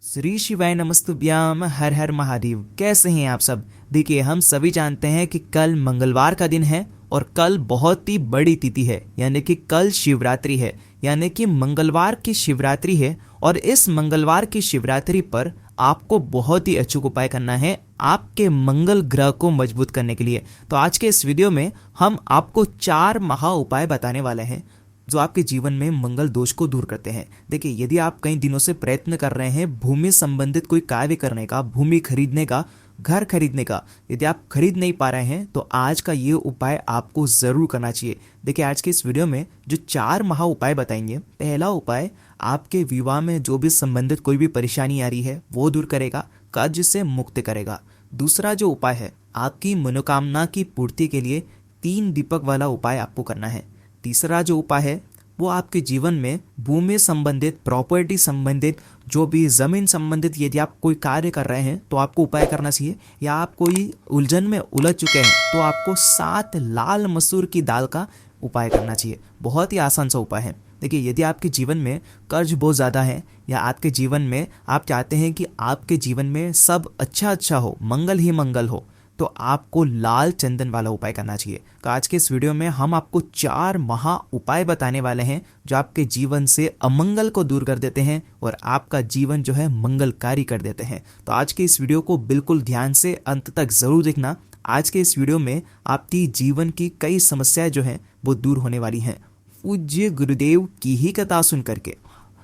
श्री शिवाय नमस्तुभ्याम। हर हर महादेव। कैसे हैं आप सब? देखिए, हम सभी जानते हैं कि कल मंगलवार का दिन है और कल बहुत ही बड़ी तिथि है, यानी कि कल शिवरात्रि है, यानी कि मंगलवार की शिवरात्रि है। और इस मंगलवार की शिवरात्रि पर आपको बहुत ही अचूक उपाय करना है आपके मंगल ग्रह को मजबूत करने के लिए। तो आज के इस वीडियो में हम आपको 4 महा उपाय बताने वाले हैं जो आपके जीवन में मंगल दोष को दूर करते हैं। देखिए, यदि आप कई दिनों से प्रयत्न कर रहे हैं भूमि संबंधित कोई कार्य करने का, भूमि खरीदने का, घर खरीदने का, यदि आप खरीद नहीं पा रहे हैं तो आज का ये उपाय आपको जरूर करना चाहिए। देखिए, आज के इस वीडियो में जो 4 महा उपाय बताएंगे, पहला उपाय आपके विवाह में जो भी संबंधित कोई भी परेशानी आ रही है वो दूर करेगा, कर्ज से मुक्त करेगा। दूसरा जो उपाय है, आपकी मनोकामना की पूर्ति के लिए 3 दीपक वाला उपाय आपको करना है। तीसरा जो उपाय है वो आपके जीवन में भूमि संबंधित, प्रॉपर्टी संबंधित, जो भी जमीन संबंधित यदि आप कोई कार्य कर रहे हैं तो आपको उपाय करना चाहिए, या आप कोई उलझन में उलझ चुके हैं तो आपको 7 लाल मसूर की दाल का उपाय करना चाहिए। बहुत ही आसान सा उपाय है। देखिए, यदि आपके जीवन में कर्ज बहुत ज़्यादा है या आपके जीवन में आप चाहते हैं कि आपके जीवन में सब अच्छा हो, मंगल ही मंगल हो, तो आपको लाल चंदन वाला उपाय करना चाहिए। तो आज के इस वीडियो में हम आपको 4 महा उपाय बताने वाले हैं जो आपके जीवन से अमंगल को दूर कर देते हैं और आपका जीवन जो है मंगलकारी कर देते हैं। तो आज के इस वीडियो को बिल्कुल ध्यान से अंत तक जरूर देखना। आज के इस वीडियो में आपकी जीवन की कई समस्याएं जो हैं वो दूर होने वाली हैं। पूज्य गुरुदेव की ही कथा सुन करके,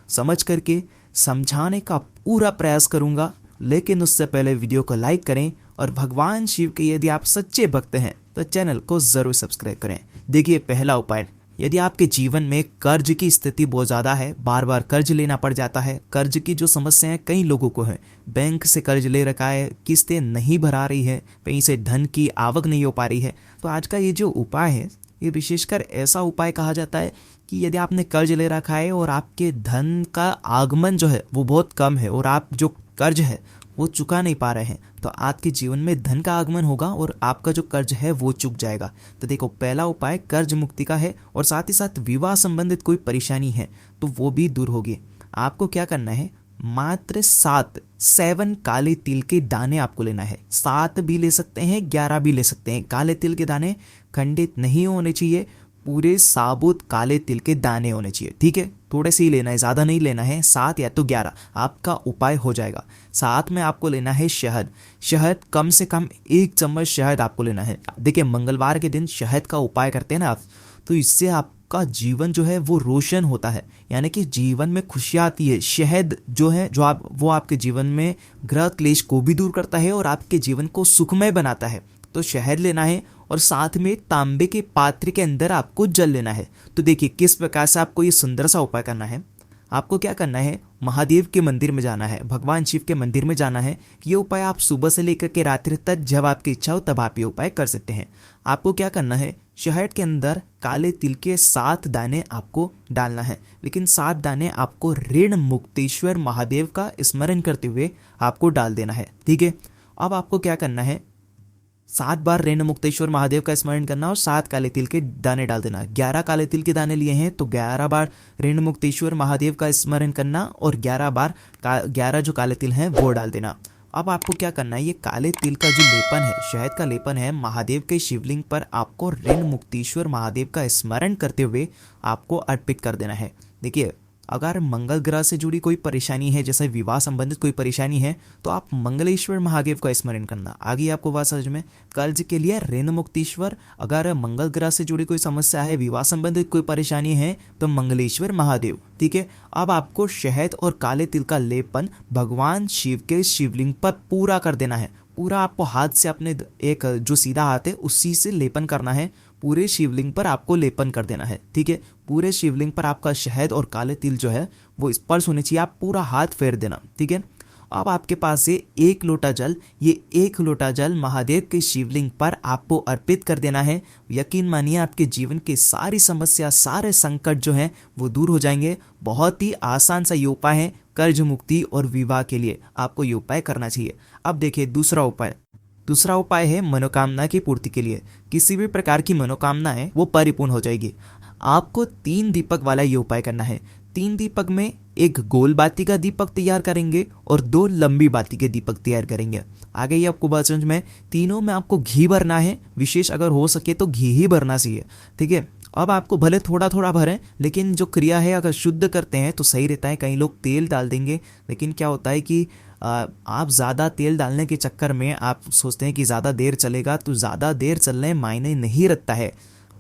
समझ करके समझाने का पूरा प्रयास करूंगा, लेकिन उससे पहले वीडियो को लाइक करें और भगवान शिव के यदि आप सच्चे भक्त हैं तो चैनल को जरूर सब्सक्राइब करें। देखिए, पहला उपाय, यदि आपके जीवन में कर्ज की स्थिति बहुत ज़्यादा है, बार बार कर्ज लेना पड़ जाता है, कर्ज की जो समस्याएं कई लोगों को है, बैंक से कर्ज ले रखा है, किस्तें नहीं भरा रही है, कहीं से धन की आवक नहीं हो पा रही है, तो आज का ये जो उपाय है ये विशेषकर ऐसा उपाय कहा जाता है कि यदि आपने कर्ज ले रखा है और आपके धन का आगमन जो है वो बहुत कम है और आप जो कर्ज है वो चुका नहीं पा रहे हैं, तो आपके जीवन में धन का आगमन होगा और आपका जो कर्ज है वो चुक जाएगा। तो देखो, पहला उपाय कर्ज मुक्ति का है और साथ ही साथ विवाह संबंधित कोई परेशानी है तो वो भी दूर होगी। आपको क्या करना है, मात्र 7 काले तिल के दाने आपको लेना है। 7 भी ले सकते हैं, 11 भी ले सकते हैं। काले तिल के दाने खंडित नहीं होने चाहिए, पूरे साबुत काले तिल के दाने होने चाहिए। ठीक है, थोड़े से ही लेना है, ज़्यादा नहीं लेना है। 7 या तो 11 आपका उपाय हो जाएगा। साथ में आपको लेना है शहद कम से कम 1 चम्मच शहद आपको लेना है। देखिए, मंगलवार के दिन शहद का उपाय करते हैं ना आप, तो इससे आपका जीवन जो है वो रोशन होता है, यानी कि जीवन में खुशियाँ आती है। शहद जो है वो आपके जीवन में ग्रह क्लेश को भी दूर करता है और आपके जीवन को सुखमय बनाता है। तो शहद लेना है और साथ में तांबे के पात्र के अंदर आपको जल लेना है। तो देखिए, किस प्रकार से आपको ये सुंदर सा उपाय करना है। आपको क्या करना है, महादेव के मंदिर में जाना है, भगवान शिव के मंदिर में जाना है। ये उपाय आप सुबह से लेकर के रात्रि तक जब आपकी इच्छा हो तब आप ये उपाय कर सकते हैं। आपको क्या करना है, शहद के अंदर काले तिल के 7 दाने आपको डालना है, लेकिन 7 दाने आपको ऋण मुक्तेश्वर महादेव का स्मरण करते हुए आपको डाल देना है। ठीक है, अब आपको क्या करना है, 7 बार ऋण मुक्तेश्वर महादेव का स्मरण करना और 7 काले तिल के दाने डाल देना। 11 काले तिल के दाने लिए हैं तो 11 बार ऋण मुक्तेश्वर महादेव का स्मरण करना और 11 बार 11 जो काले तिल हैं वो डाल देना। अब आपको क्या करना है, ये काले तिल का जो लेपन है, शहद का लेपन है, महादेव के शिवलिंग पर आपको ऋण मुक्तेश्वर महादेव का स्मरण करते हुए आपको अर्पित कर देना है। देखिए, अगर मंगल ग्रह से जुड़ी कोई परेशानी है, जैसे विवाह संबंधित कोई परेशानी है, तो आप मंगलेश्वर महादेव का स्मरण करना। आगे आपको बात समझ में। कर्ज के लिए ऋण मुक्तेश्वर, अगर मंगल ग्रह से जुड़ी कोई समस्या है, विवाह संबंधित कोई परेशानी है तो मंगलेश्वर महादेव। ठीक है, अब आपको शहद और काले तिल का लेपन भगवान शिव के शिवलिंग पर पूरा कर देना है। पूरा आपको हाथ से, अपने एक जो सीधा हाथ है उसी से लेपन करना है, पूरे शिवलिंग पर आपको लेपन कर देना है। ठीक है, पूरे शिवलिंग पर आपका शहद और काले तिल जो है वो स्पर्श होने चाहिए, आप पूरा हाथ फेर देना। ठीक है, अब आपके पास से 1 लोटा जल, ये 1 लोटा जल महादेव के शिवलिंग पर आपको अर्पित कर देना है। यकीन मानिए, आपके जीवन की सारी समस्या, सारे संकट जो हैं वो दूर हो जाएंगे। बहुत ही आसान सा ये उपाय है कर्ज मुक्ति और विवाह के लिए, आपको ये उपाय करना चाहिए। अब देखिए, दूसरा उपाय है मनोकामना की पूर्ति के लिए। किसी भी प्रकार की मनोकामना है वो परिपूर्ण हो जाएगी। आपको 3 दीपक वाला ये उपाय करना है। 3 दीपक में एक गोल बाती का दीपक तैयार करेंगे और 2 लंबी बाती के दीपक तैयार करेंगे। आगे ये आपको बात समझ में, तीनों में आपको घी भरना है, विशेष अगर हो सके तो घी ही भरना चाहिए, ठीक है। अब आपको भले थोड़ा थोड़ा भरें, लेकिन जो क्रिया है अगर शुद्ध करते हैं तो सही रहता है। कई लोग तेल डाल देंगे, लेकिन क्या होता है कि आप ज़्यादा तेल डालने के चक्कर में आप सोचते हैं कि ज़्यादा देर चलेगा, तो ज़्यादा देर चलने मायने नहीं रखता है।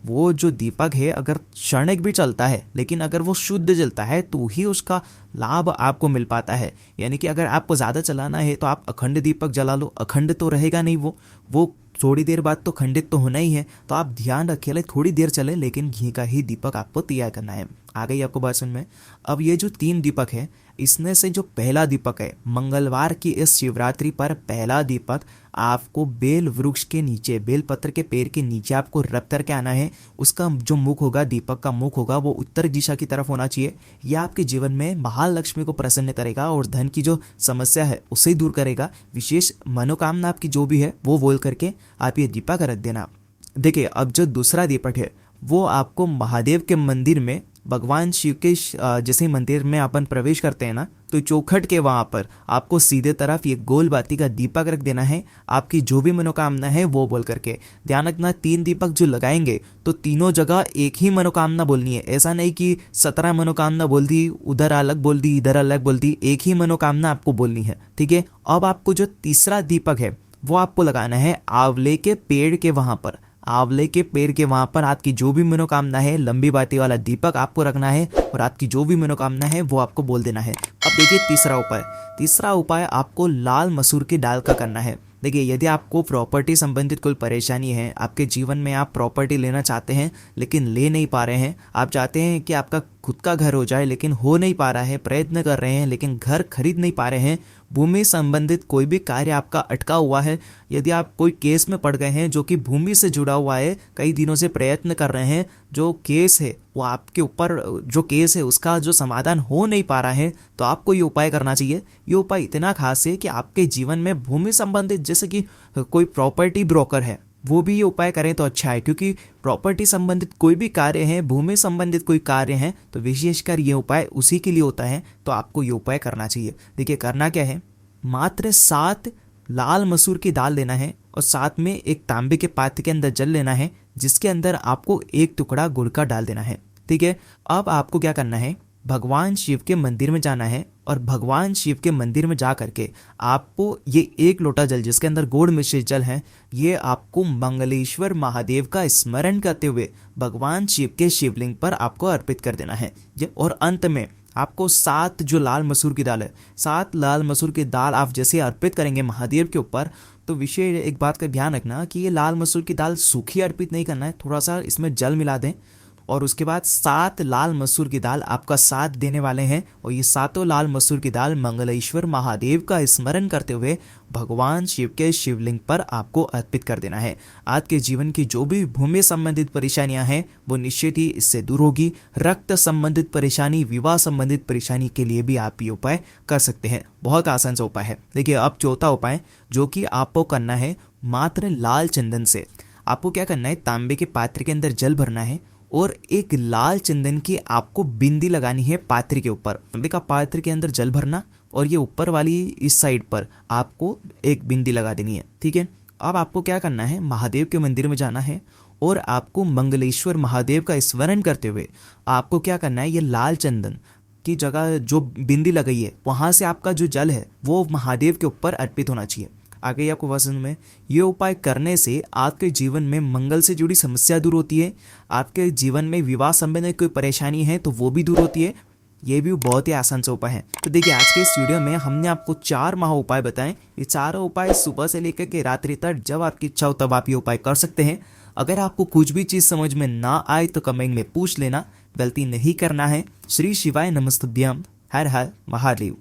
वो जो दीपक है अगर क्षणिक भी चलता है, लेकिन अगर वो शुद्ध जलता है तो ही उसका लाभ आपको मिल पाता है। यानी कि अगर आपको ज़्यादा चलाना है तो आप अखंड दीपक जला लो, अखंड तो रहेगा नहीं, वो थोड़ी देर बाद तो खंडित तो होना ही है। तो आप ध्यान रखिए, थोड़ी देर चले, लेकिन घी का ही दीपक आपको तैयार करना है। आ गई आपको बात समझ में। अब ये जो 3 दीपक है, इसमें से जो पहला दीपक है, मंगलवार की इस शिवरात्रि पर पहला दीपक आपको बेल वृक्ष के नीचे, बेल पत्र के पेड़ के नीचे आपको रख करके आना है। उसका जो मुख होगा, दीपक का मुख होगा, वो उत्तर दिशा की तरफ होना चाहिए। यह आपके जीवन में महालक्ष्मी को प्रसन्न करेगा और धन की जो समस्या है उसे दूर करेगा। विशेष मनोकामना आपकी जो भी है वो बोल करके आप ये दीपक रख देना। देखिए, अब जो दूसरा दीपक है वो आपको महादेव के मंदिर में, भगवान शिव के जैसे मंदिर में अपन प्रवेश करते हैं ना, तो चौखट के वहाँ पर आपको सीधे तरफ ये गोल बाती का दीपक रख देना है, आपकी जो भी मनोकामना है वो बोल करके। ध्यान रखना, 3 दीपक जो लगाएंगे तो तीनों जगह एक ही मनोकामना बोलनी है। ऐसा नहीं कि 17 मनोकामना बोल दी, उधर अलग बोल दी, इधर अलग बोल दी, एक ही मनोकामना आपको बोलनी है, ठीक है। अब आपको जो तीसरा दीपक है वो आपको लगाना है आंवले के पेड़ के वहाँ पर। आंवले के पेड़ के वहां पर आपकी जो भी मनोकामना है, लंबी बाती वाला दीपक आपको रखना है और आपकी जो भी मनोकामना है वो आपको बोल देना है। अब देखिए तीसरा उपाय आपको लाल मसूर की दाल का करना है। देखिए, यदि आपको प्रॉपर्टी संबंधित कोई परेशानी है, आपके जीवन में आप प्रॉपर्टी लेना चाहते हैं लेकिन ले नहीं पा रहे हैं, आप चाहते हैं कि आपका खुद का घर हो जाए लेकिन हो नहीं पा रहा है, प्रयत्न कर रहे हैं लेकिन घर खरीद नहीं पा रहे हैं, भूमि संबंधित कोई भी कार्य आपका अटका हुआ है, यदि आप कोई केस में पड़ गए हैं जो कि भूमि से जुड़ा हुआ है, कई दिनों से प्रयत्न कर रहे हैं, जो केस है वो आपके ऊपर, जो केस है उसका जो समाधान हो नहीं पा रहा है, तो आपको ये उपाय करना चाहिए। ये उपाय इतना खास है कि आपके जीवन में भूमि संबंधित, जैसे कि कोई प्रॉपर्टी ब्रोकर है, वो भी ये उपाय करें तो अच्छा है, क्योंकि प्रॉपर्टी संबंधित कोई भी कार्य है, भूमि संबंधित कोई कार्य है, तो विशेषकर ये उपाय उसी के लिए होता है। तो आपको ये उपाय करना चाहिए। देखिए, करना क्या है, मात्र 7 लाल मसूर की दाल लेना है और साथ में एक तांबे के पात्र के अंदर जल लेना है, जिसके अंदर आपको एक टुकड़ा गुड़ का डाल देना है, ठीक है। अब आपको क्या करना है, भगवान शिव के मंदिर में जाना है और भगवान शिव के मंदिर में जा करके आपको ये 1 लोटा जल, जिसके अंदर गुड़ मिश्रित जल है, ये आपको मंगलेश्वर महादेव का स्मरण करते हुए भगवान शिव के शिवलिंग पर आपको अर्पित कर देना है। और अंत में आपको 7 जो लाल मसूर की दाल है, 7 लाल मसूर की दाल आप जैसे अर्पित करेंगे महादेव के ऊपर, तो विशेष एक बात का ध्यान रखना कि ये लाल मसूर की दाल सूखी अर्पित नहीं करना है, थोड़ा सा इसमें जल मिला दें और उसके बाद 7 लाल मसूर की दाल आपका साथ देने वाले हैं। और ये 7 लाल मसूर की दाल मंगलेश्वर महादेव का स्मरण करते हुए भगवान शिव के शिवलिंग पर आपको अर्पित कर देना है। आपके जीवन की जो भी भूमि संबंधित परेशानियां हैं वो निश्चित ही इससे दूर होगी। रक्त संबंधित परेशानी, विवाह संबंधित परेशानी के लिए भी आप ये उपाय कर सकते हैं। बहुत आसान सा उपाय है। देखिए, अब चौथा उपाय जो कि आपको करना है, मात्र लाल चंदन से आपको क्या करना है, तांबे के पात्र के अंदर जल भरना है और एक लाल चंदन की आपको बिंदी लगानी है पात्र के ऊपर। तांबे का पात्र के अंदर जल भरना और ये ऊपर वाली इस साइड पर आपको एक बिंदी लगा देनी है, ठीक है। अब आपको क्या करना है, महादेव के मंदिर में जाना है और आपको मंगलेश्वर महादेव का स्मरण करते हुए आपको क्या करना है, ये लाल चंदन की जगह जो बिंदी लगाई है वहाँ से आपका जो जल है वो महादेव के ऊपर अर्पित होना चाहिए। आगे आपको वचन में ये उपाय करने से आपके जीवन में मंगल से जुड़ी समस्या दूर होती है, आपके जीवन में विवाह संबंधी कोई परेशानी है तो वो भी दूर होती है। ये भी बहुत ही आसान सा उपाय है। तो देखिए, आज के इस वीडियो में हमने आपको 4 महा उपाय बताएं। ये चारों उपाय सुबह से लेकर के रात्रि तक जब आपकी इच्छा हो तब आप ये उपाय कर सकते हैं। अगर आपको कुछ भी चीज़ समझ में ना आए तो कमेंट में पूछ लेना, गलती नहीं करना है। श्री शिवाय नमस्तुभ्यम। हर हर महादेव।